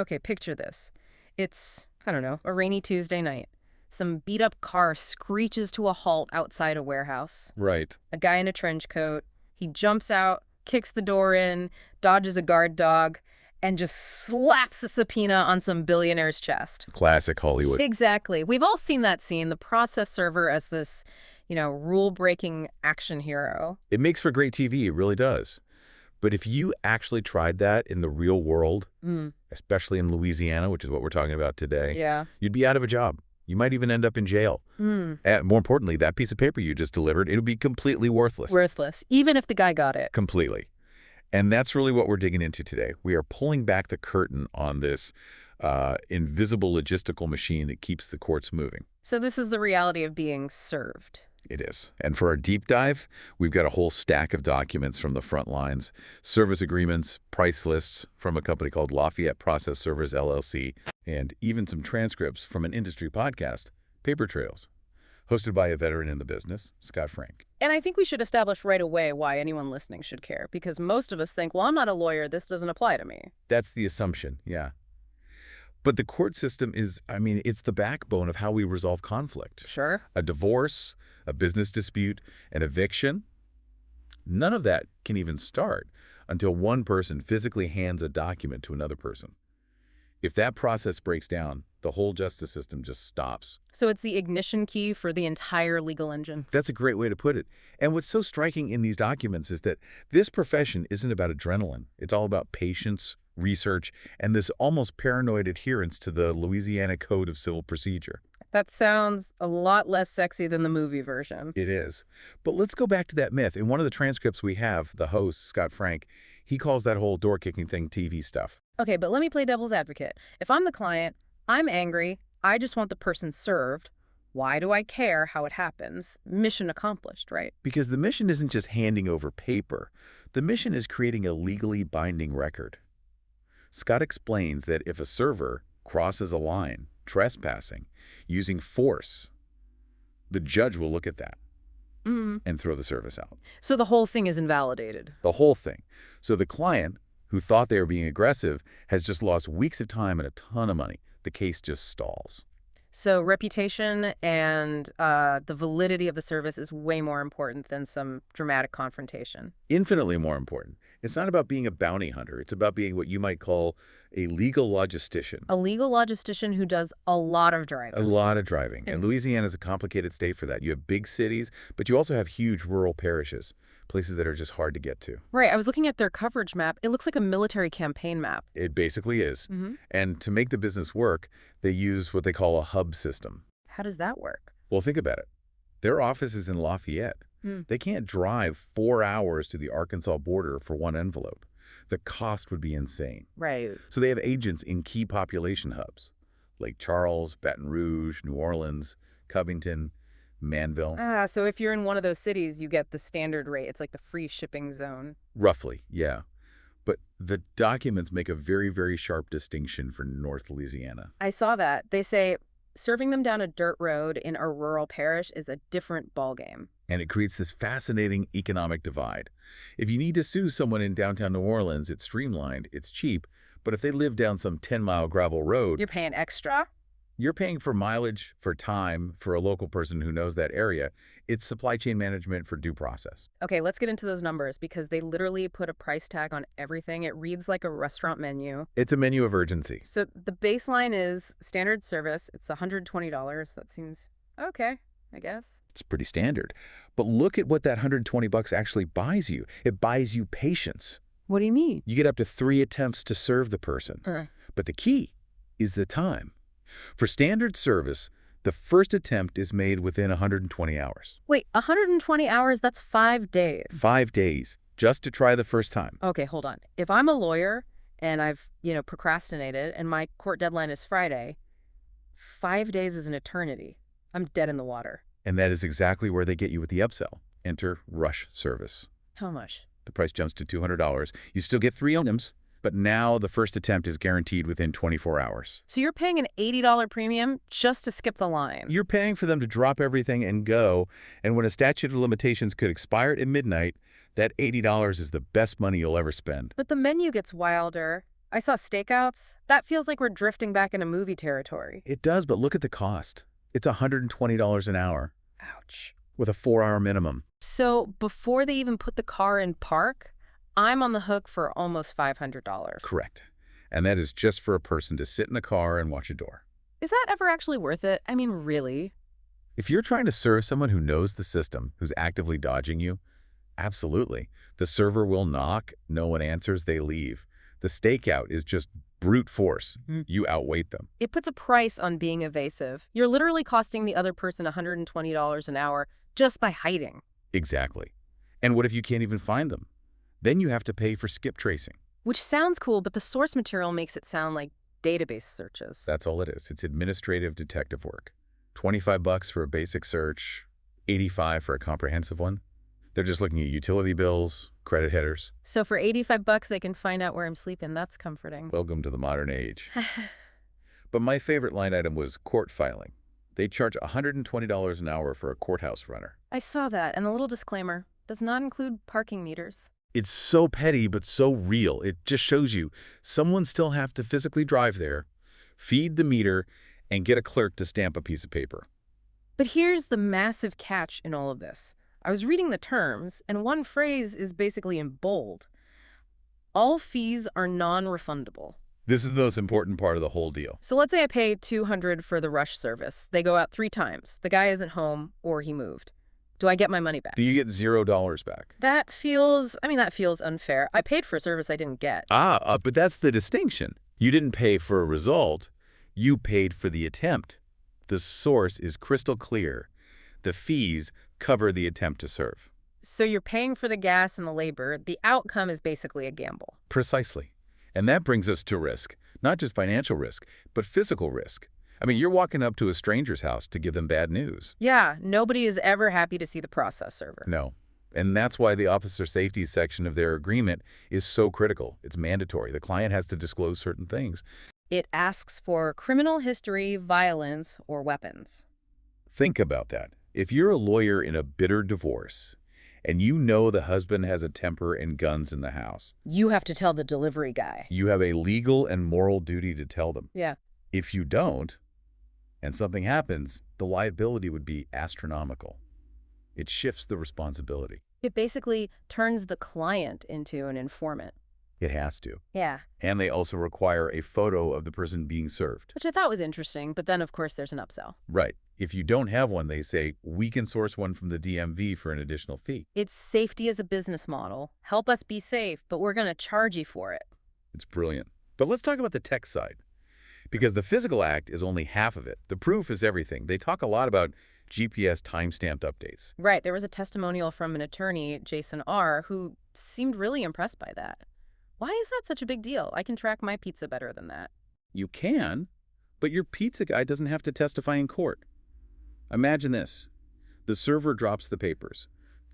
Okay, picture this. It's, I don't know, a rainy Tuesday night. Some beat-up car screeches to a halt outside a warehouse. Right. A guy in a trench coat. He jumps out, kicks the door in, dodges a guard dog, and just slaps a subpoena on some billionaire's chest. Classic Hollywood. Exactly. We've all seen that scene, the process server as this, rule-breaking action hero. It makes for great TV, it really does. But if you actually tried that in the real world, especially in Louisiana, which is what we're talking about today, Yeah. you'd be out of a job. You might even end up in jail. And more importantly, that piece of paper you just delivered, it would be completely worthless. Worthless, even if the guy got it. Completely. And that's really what we're digging into today. We are pulling back the curtain on this invisible logistical machine that keeps the courts moving. So this is the reality of being served. It is. And for our deep dive, we've got a whole stack of documents from the front lines, service agreements, price lists from a company called Lafayette Process Servers, LLC, and even some transcripts from an industry podcast, Paper Trails, hosted by a veteran in the business, Scott Frank. And I think we should establish right away why anyone listening should care, because most of us think, well, I'm not a lawyer, this doesn't apply to me. That's the assumption, yeah. But the court system is, it's the backbone of how we resolve conflict. Sure. A divorce, a business dispute, an eviction. None of that can even start until one person physically hands a document to another person. If that process breaks down, the whole justice system just stops. So it's the ignition key for the entire legal engine. That's a great way to put it. And what's so striking in these documents is that this profession isn't about adrenaline. It's all about patience, research, and this almost paranoid adherence to the Louisiana Code of Civil Procedure. That sounds a lot less sexy than the movie version. It is. But let's go back to that myth. In one of the transcripts we have, the host, Scott Frank, he calls that whole door-kicking thing TV stuff. Okay, but let me play devil's advocate. If I'm the client, I'm angry, I just want the person served. Why do I care how it happens? Mission accomplished, right? Because the mission isn't just handing over paper. The mission is creating a legally binding record. Scott explains that if a server crosses a line, trespassing, using force, the judge will look at that and throw the service out. So the whole thing is invalidated. The whole thing. So the client, who thought they were being aggressive, has just lost weeks of time and a ton of money. The case just stalls. So reputation and the validity of the service is way more important than some dramatic confrontation. Infinitely more important. It's not about being a bounty hunter. It's about being what you might call a legal logistician. A legal logistician who does a lot of driving. A lot of driving. And Louisiana is a complicated state for that. You have big cities, but you also have huge rural parishes, places that are just hard to get to. Right. I was looking at their coverage map. It looks like a military campaign map. It basically is. And to make the business work, they use what they call a hub system. How does that work? Well, think about it. Their office is in Lafayette. They can't drive 4 hours to the Arkansas border for one envelope. The cost would be insane. Right. So they have agents in key population hubs, Lake Charles, Baton Rouge, New Orleans, Covington, Manville. So if you're in one of those cities, you get the standard rate. It's like the free shipping zone. Roughly, yeah. But the documents make a very, very sharp distinction for North Louisiana. I saw that. They say serving them down a dirt road in a rural parish is a different ballgame. And it creates this fascinating economic divide. If you need to sue someone in downtown New Orleans, it's streamlined, it's cheap. But if they live down some 10-mile gravel road, You're paying extra? You're paying for mileage, for time, for a local person who knows that area. It's supply chain management for due process. Okay, let's get into those numbers because they literally put a price tag on everything. It reads like a restaurant menu. It's a menu of urgency. So the baseline is standard service. It's $120. That seems okay, I guess. It's pretty standard. But look at what that $120 actually buys you. It buys you patience. What do you mean? You get up to 3 attempts to serve the person. But the key is the time. For standard service, the first attempt is made within 120 hours. Wait, 120 hours? That's 5 days. 5 days, just to try the first time. Okay, hold on. If I'm a lawyer and I've, procrastinated and my court deadline is Friday, 5 days is an eternity. I'm dead in the water. And that is exactly where they get you with the upsell. Enter rush service. How much? The price jumps to $200. You still get 3 items, but now the first attempt is guaranteed within 24 hours. So you're paying an $80 premium just to skip the line. You're paying for them to drop everything and go, and when a statute of limitations could expire at midnight, that $80 is the best money you'll ever spend. But the menu gets wilder. I saw stakeouts. That feels like we're drifting back into movie territory. It does, but look at the cost. It's $120 an hour Ouch. with a 4-hour minimum. So before they even put the car in park, I'm on the hook for almost $500. Correct. And that is just for a person to sit in a car and watch a door. Is that ever actually worth it? I mean, really? If you're trying to serve someone who knows the system, who's actively dodging you, absolutely. The server will knock, no one answers, they leave. The stakeout is just brute force. You outweight them. It puts a price on being evasive. You're literally costing the other person $120 an hour just by hiding. Exactly. And what if you can't even find them? Then you have to pay for skip tracing. Which sounds cool, but the source material makes it sound like database searches. That's all it is. It's administrative detective work. $25 for a basic search, $85 for a comprehensive one. They're just looking at utility bills, credit headers. So for $85, they can find out where I'm sleeping. That's comforting. Welcome to the modern age. But my favorite line item was court filing. They charge $120 an hour for a courthouse runner. I saw that, and the little disclaimer does not include parking meters. It's so petty, but so real. It just shows you someone still have to physically drive there, feed the meter, and get a clerk to stamp a piece of paper. But here's the massive catch in all of this. I was reading the terms, and one phrase is basically in bold. All fees are non-refundable. This is the most important part of the whole deal. So let's say I pay $200 for the rush service. They go out 3 times. The guy isn't home or he moved. Do I get my money back? Do you get $0 back? That feels unfair. I paid for a service I didn't get. But that's the distinction. You didn't pay for a result. You paid for the attempt. The source is crystal clear. The fees cover the attempt to serve. So you're paying for the gas and the labor. The outcome is basically a gamble. Precisely. And that brings us to risk. Not just financial risk, but physical risk. I mean, you're walking up to a stranger's house to give them bad news. Yeah, nobody is ever happy to see the process server. No. And that's why the officer safety section of their agreement is so critical. It's mandatory. The client has to disclose certain things. It asks for criminal history, violence, or weapons. Think about that. If you're a lawyer in a bitter divorce and you know the husband has a temper and guns in the house, You have to tell the delivery guy. you have a legal and moral duty to tell them. Yeah. If you don't, and something happens, the liability would be astronomical. It shifts the responsibility. It basically turns the client into an informant. It has to. Yeah. And they also require a photo of the person being served. Which I thought was interesting, but then, of course, there's an upsell. Right. If you don't have one, they say, we can source one from the DMV for an additional fee. It's safety as a business model. Help us be safe, but we're going to charge you for it. It's brilliant. But let's talk about the tech side. Because the physical act is only half of it. The proof is everything. They talk a lot about GPS time-stamped updates. Right. There was a testimonial from an attorney, Jason R., who seemed really impressed by that. Why is that such a big deal? I can track my pizza better than that. You can, but your pizza guy doesn't have to testify in court. Imagine this. The server drops the papers.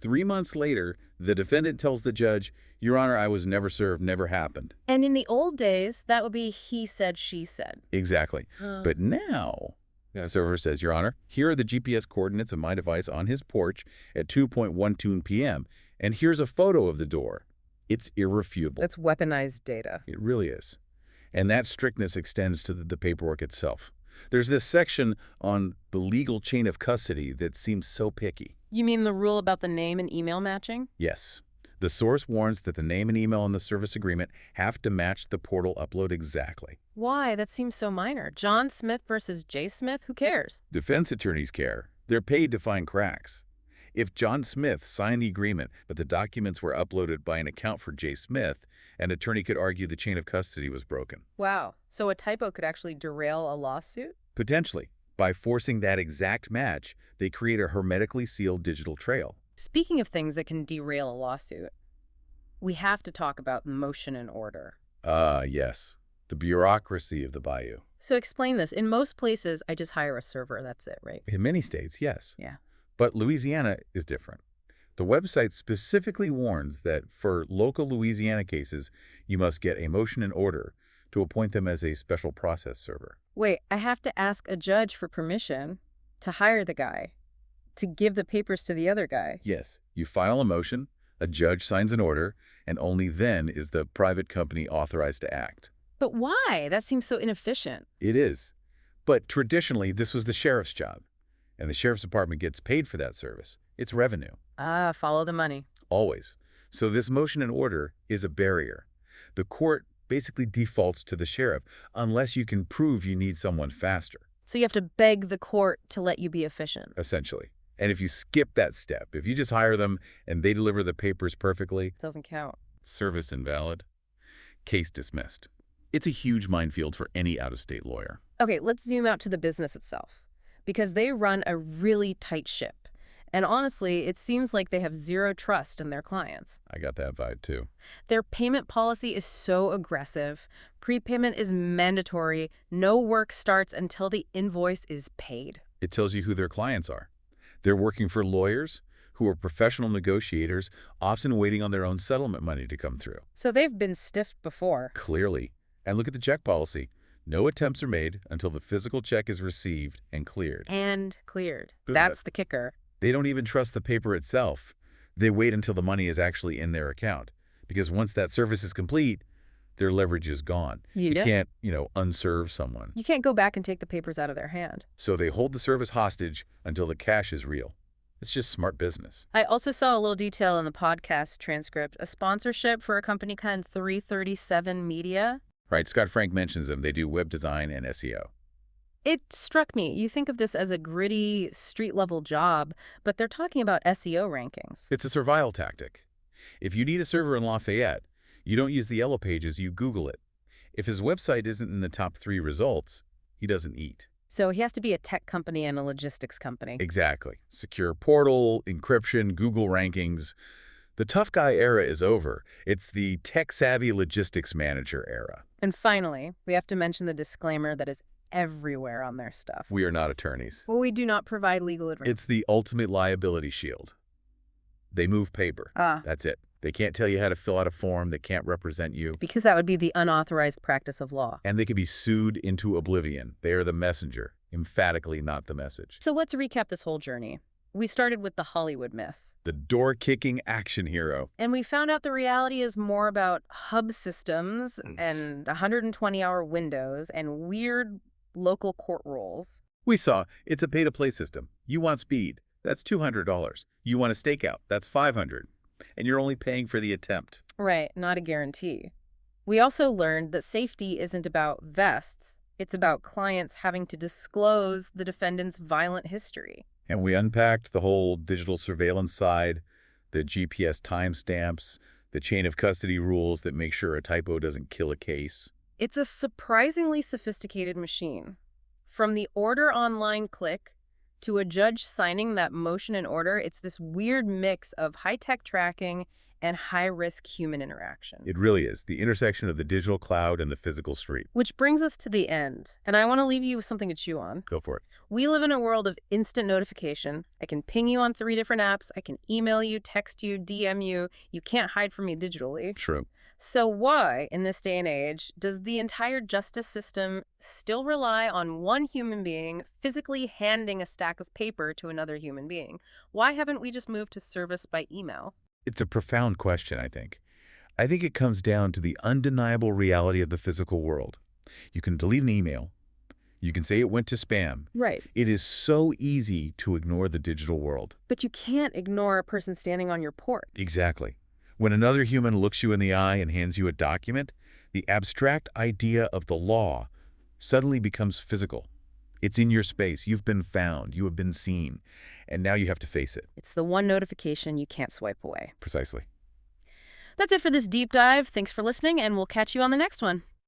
3 months later, the defendant tells the judge, Your Honor, I was never served, never happened. And in the old days, that would be he said, she said. Exactly. But now, the server says, Your Honor, here are the GPS coordinates of my device on his porch at 2:12 p.m., and here's a photo of the door. It's irrefutable. That's weaponized data. It really is. And that strictness extends to the paperwork itself. There's this section on the legal chain of custody that seems so picky. You mean the rule about the name and email matching? Yes. The source warns that the name and email in the service agreement have to match the portal upload exactly. Why? That seems so minor. John Smith versus J. Smith? Who cares? Defense attorneys care. They're paid to find cracks. If John Smith signed the agreement, but the documents were uploaded by an account for J. Smith, an attorney could argue the chain of custody was broken. Wow. So a typo could actually derail a lawsuit? Potentially. By forcing that exact match, they create a hermetically sealed digital trail. Speaking of things that can derail a lawsuit, we have to talk about motion and order. Yes. The bureaucracy of the bayou. So explain this. In most places, I just hire a server. That's it, right? In many states, yes. Yeah. But Louisiana is different. The website specifically warns that for local Louisiana cases, you must get a motion and order to appoint them as a special process server. Wait, I have to ask a judge for permission to hire the guy, to give the papers to the other guy. Yes, you file a motion, a judge signs an order, and only then is the private company authorized to act. But why? That seems so inefficient. It is. But traditionally, this was the sheriff's job, and the sheriff's department gets paid for that service. It's revenue. Ah, follow the money. Always. So this motion and order is a barrier. The court basically defaults to the sheriff unless you can prove you need someone faster, So you have to beg the court to let you be efficient. essentially. And if you skip that step, if you just hire them and they deliver the papers perfectly, Doesn't count. service invalid, case dismissed. It's a huge minefield for any out-of-state lawyer. Okay, let's zoom out to the business itself, because they run a really tight ship. And honestly, it seems like they have zero trust in their clients. I got that vibe too. Their payment policy is so aggressive. Prepayment is mandatory. No work starts until the invoice is paid. It tells you who their clients are. They're working for lawyers who are professional negotiators, often waiting on their own settlement money to come through. So they've been stiffed before. Clearly. And look at the check policy. No attempts are made until the physical check is received and cleared. And cleared. That's the kicker. They don't even trust the paper itself. They wait until the money is actually in their account. Because once that service is complete, their leverage is gone. You can't, unserve someone. You can't go back and take the papers out of their hand. So they hold the service hostage until the cash is real. It's just smart business. I also saw a little detail in the podcast transcript, a sponsorship for a company called 337 Media. Right, Scott Frank mentions them. They do web design and SEO. It struck me. You think of this as a gritty, street-level job, but they're talking about SEO rankings. It's a survival tactic. If you need a server in Lafayette, you don't use the Yellow Pages, you Google it. If his website isn't in the top 3 results, he doesn't eat. So he has to be a tech company and a logistics company. Exactly. Secure portal, encryption, Google rankings. The tough guy era is over. It's the tech-savvy logistics manager era. And finally, we have to mention the disclaimer that is everywhere on their stuff. We are not attorneys. Well, we do not provide legal advice. It's the ultimate liability shield. They move paper. That's it. They can't tell you how to fill out a form. They can't represent you. Because that would be the unauthorized practice of law. And they can be sued into oblivion. They are the messenger, emphatically not the message. So let's recap this whole journey. We started with the Hollywood myth. The door-kicking action hero. And we found out the reality is more about hub systems and 120-hour windows and weird local court rules. We saw it's a pay-to-play system. You want speed. That's $200. You want a stakeout. That's $500. And you're only paying for the attempt. Right, not a guarantee. We also learned that safety isn't about vests. It's about clients having to disclose the defendant's violent history. And we unpacked the whole digital surveillance side, the GPS timestamps, the chain of custody rules that make sure a typo doesn't kill a case. It's a surprisingly sophisticated machine. From the order online click to a judge signing that motion and order, it's this weird mix of high-tech tracking and high-risk human interaction. It really is, the intersection of the digital cloud and the physical street. Which brings us to the end, and I want to leave you with something to chew on. Go for it. We live in a world of instant notification. I can ping you on 3 different apps. I can email you, text you, DM you. You can't hide from me digitally. True. So why, in this day and age, does the entire justice system still rely on one human being physically handing a stack of paper to another human being? Why haven't we just moved to service by email? It's a profound question, I think. I think it comes down to the undeniable reality of the physical world. You can delete an email. You can say it went to spam. Right. It is so easy to ignore the digital world. But you can't ignore a person standing on your porch. Exactly. When another human looks you in the eye and hands you a document, the abstract idea of the law suddenly becomes physical. It's in your space. You've been found. You have been seen. And now you have to face it. It's the one notification you can't swipe away. Precisely. That's it for this deep dive. Thanks for listening, and we'll catch you on the next one.